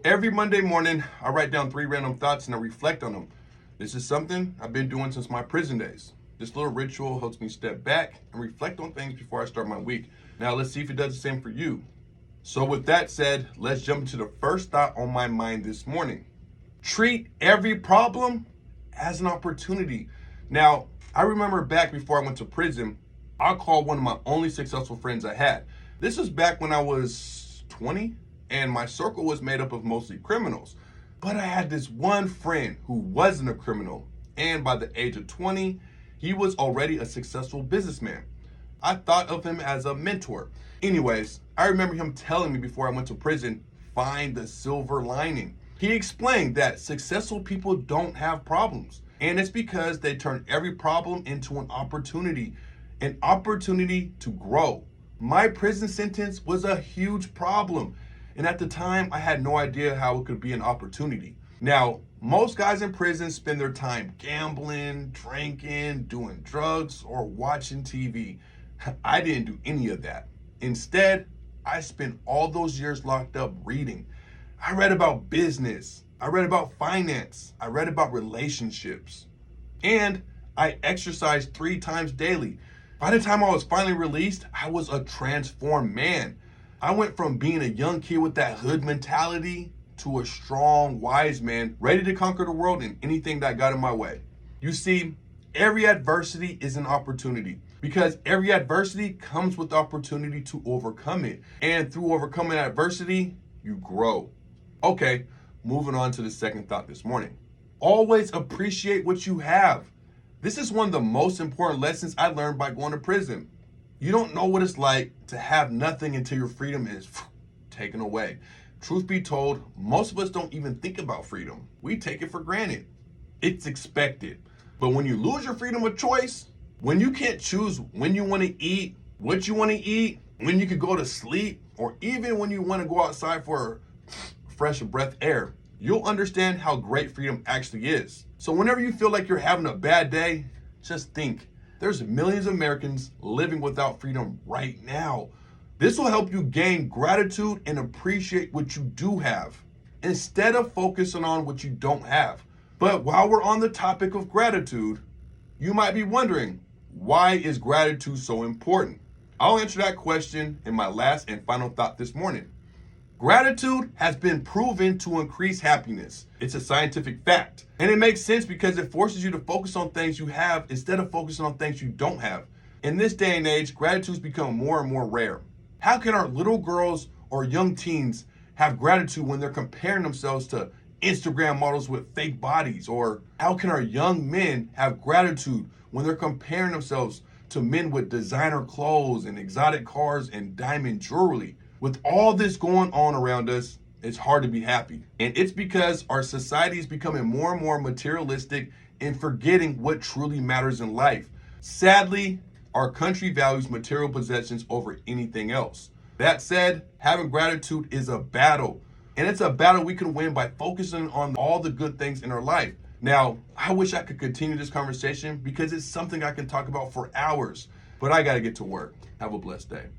Every Monday morning, I write down 3 random thoughts and I reflect on them. This is something I've been doing since my prison days. This little ritual helps me step back and reflect on things before I start my week. Now, let's see if it does the same for you. So, with that said, let's jump into the first thought on my mind this morning. Treat every problem as an opportunity. Now, I remember back before I went to prison, I called one of my only successful friends I had. This was back when I was 20. And my circle was made up of mostly criminals. But I had this one friend who wasn't a criminal, and by the age of 20, he was already a successful businessman. I thought of him as a mentor. Anyways, I remember him telling me before I went to prison, find the silver lining. He explained that successful people don't have problems, and it's because they turn every problem into an opportunity to grow. My prison sentence was a huge problem. And at the time, I had no idea how it could be an opportunity. Now, most guys in prison spend their time gambling, drinking, doing drugs, or watching TV. I didn't do any of that. Instead, I spent all those years locked up reading. I read about business. I read about finance. I read about relationships. And I exercised 3 times daily. By the time I was finally released, I was a transformed man. I went from being a young kid with that hood mentality to a strong, wise man ready to conquer the world and anything that got in my way. You see, every adversity is an opportunity because every adversity comes with the opportunity to overcome it. And through overcoming adversity, you grow. Okay, moving on to the second thought this morning. Always appreciate what you have. This is one of the most important lessons I learned by going to prison. You don't know what it's like to have nothing until your freedom is taken away. Truth be told, most of us don't even think about freedom. We take it for granted. It's expected. But when you lose your freedom of choice, when you can't choose when you want to eat, what you want to eat, when you could go to sleep, or even when you want to go outside for fresh breath air, you'll understand how great freedom actually is. So whenever you feel like you're having a bad day, just think. There's millions of Americans living without freedom right now. This will help you gain gratitude and appreciate what you do have instead of focusing on what you don't have. But while we're on the topic of gratitude, you might be wondering, why is gratitude so important? I'll answer that question in my last and final thought this morning. Gratitude has been proven to increase happiness. It's a scientific fact. And it makes sense because it forces you to focus on things you have instead of focusing on things you don't have. In this day and age, gratitude's become more and more rare. How can our little girls or young teens have gratitude when they're comparing themselves to Instagram models with fake bodies? Or how can our young men have gratitude when they're comparing themselves to men with designer clothes and exotic cars and diamond jewelry? With all this going on around us, it's hard to be happy. And it's because our society is becoming more and more materialistic and forgetting what truly matters in life. Sadly, our country values material possessions over anything else. That said, having gratitude is a battle. And it's a battle we can win by focusing on all the good things in our life. Now, I wish I could continue this conversation because it's something I can talk about for hours. But I got to get to work. Have a blessed day.